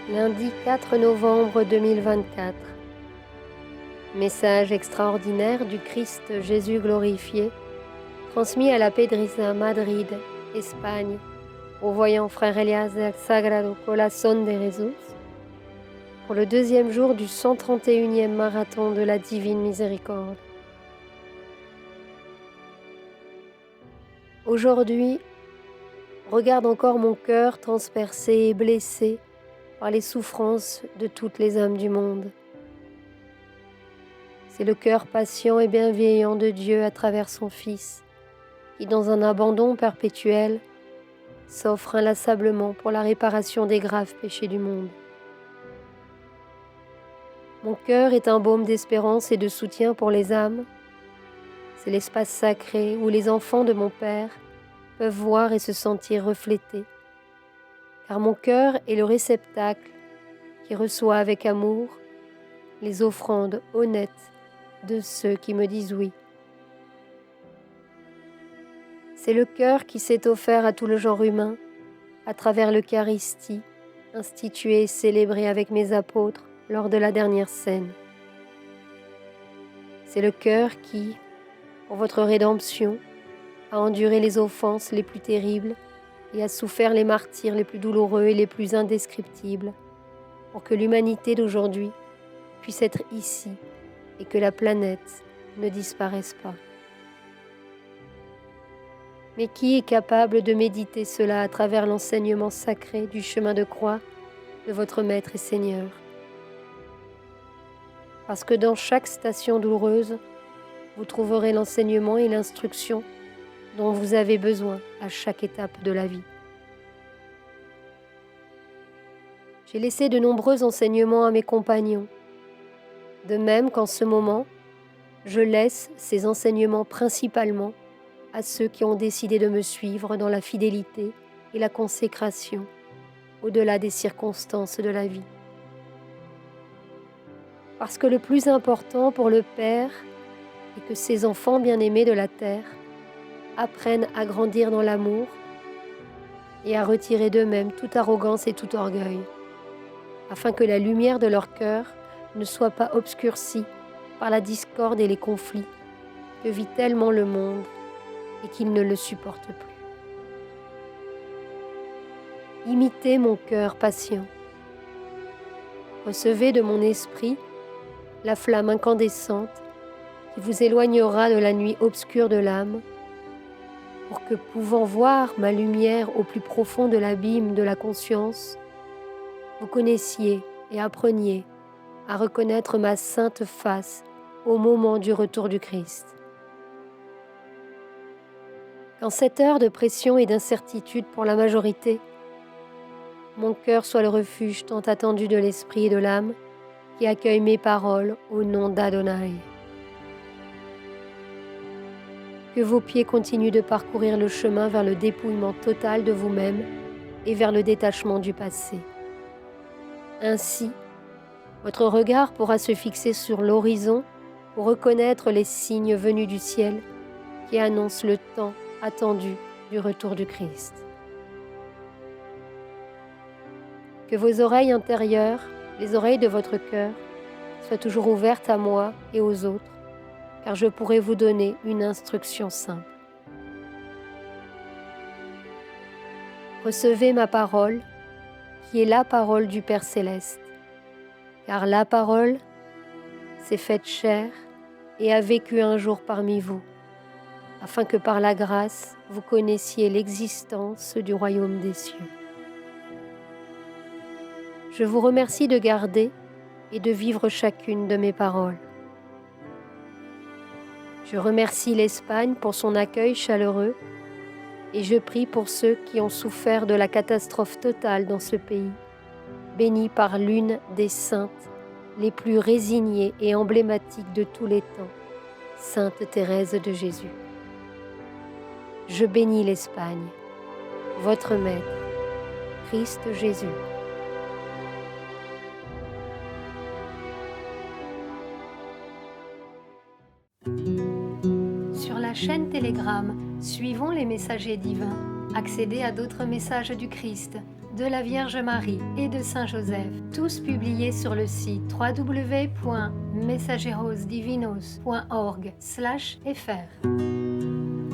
Lundi 4 novembre 2024. Message extraordinaire du Christ Jésus glorifié, transmis à la Pedriza Madrid, Espagne, au voyant frère Elias del Sagrado Corazón de Jesús, pour le deuxième jour du 131e marathon de la Divine Miséricorde. Aujourd'hui, regarde encore mon cœur transpercé et blessé par les souffrances de toutes les âmes du monde. C'est le cœur patient et bienveillant de Dieu à travers son Fils, qui dans un abandon perpétuel s'offre inlassablement pour la réparation des graves péchés du monde. Mon cœur est un baume d'espérance et de soutien pour les âmes. C'est l'espace sacré où les enfants de mon Père peuvent voir et se sentir reflétés, car mon cœur est le réceptacle qui reçoit avec amour les offrandes honnêtes de ceux qui me disent oui. C'est le cœur qui s'est offert à tout le genre humain à travers l'Eucharistie, instituée et célébrée avec mes apôtres lors de la dernière scène. C'est le cœur qui, pour votre rédemption, a enduré les offenses les plus terribles et a souffert les martyrs les plus douloureux et les plus indescriptibles, pour que l'humanité d'aujourd'hui puisse être ici et que la planète ne disparaisse pas. Mais qui est capable de méditer cela à travers l'enseignement sacré du chemin de croix de votre Maître et Seigneur? Parce que dans chaque station douloureuse, vous trouverez l'enseignement et l'instruction dont vous avez besoin à chaque étape de la vie. J'ai laissé de nombreux enseignements à mes compagnons, de même qu'en ce moment, je laisse ces enseignements principalement à ceux qui ont décidé de me suivre dans la fidélité et la consécration, au-delà des circonstances de la vie. Parce que le plus important pour le Père est que ses enfants bien-aimés de la terre apprennent à grandir dans l'amour et à retirer d'eux-mêmes toute arrogance et tout orgueil, afin que la lumière de leur cœur ne soit pas obscurcie par la discorde et les conflits que vit tellement le monde et qu'il ne le supporte plus. Imitez mon cœur patient. Recevez de mon esprit la flamme incandescente qui vous éloignera de la nuit obscure de l'âme, pour que, pouvant voir ma lumière au plus profond de l'abîme de la conscience, vous connaissiez et appreniez à reconnaître ma sainte face au moment du retour du Christ. Qu'en cette heure de pression et d'incertitude pour la majorité, mon cœur soit le refuge tant attendu de l'esprit et de l'âme qui accueille mes paroles au nom d'Adonai. Que vos pieds continuent de parcourir le chemin vers le dépouillement total de vous-même et vers le détachement du passé. Ainsi, votre regard pourra se fixer sur l'horizon pour reconnaître les signes venus du ciel qui annoncent le temps attendu du retour du Christ. Que vos oreilles intérieures, les oreilles de votre cœur, soient toujours ouvertes à moi et aux autres, car je pourrai vous donner une instruction simple. Recevez ma parole, qui est la parole du Père Céleste, car la parole s'est faite chair et a vécu un jour parmi vous, afin que par la grâce, vous connaissiez l'existence du royaume des cieux. Je vous remercie de garder et de vivre chacune de mes paroles. Je remercie l'Espagne pour son accueil chaleureux et je prie pour ceux qui ont souffert de la catastrophe totale dans ce pays, béni par l'une des saintes les plus résignées et emblématiques de tous les temps, Sainte Thérèse de Jésus. Je bénis l'Espagne, votre Maître, Christ Jésus. Sur la chaîne Telegram, suivons les messagers divins. Accédez à d'autres messages du Christ, de la Vierge Marie et de Saint Joseph, tous publiés sur le site www.mensajerosdivinos.org/fr.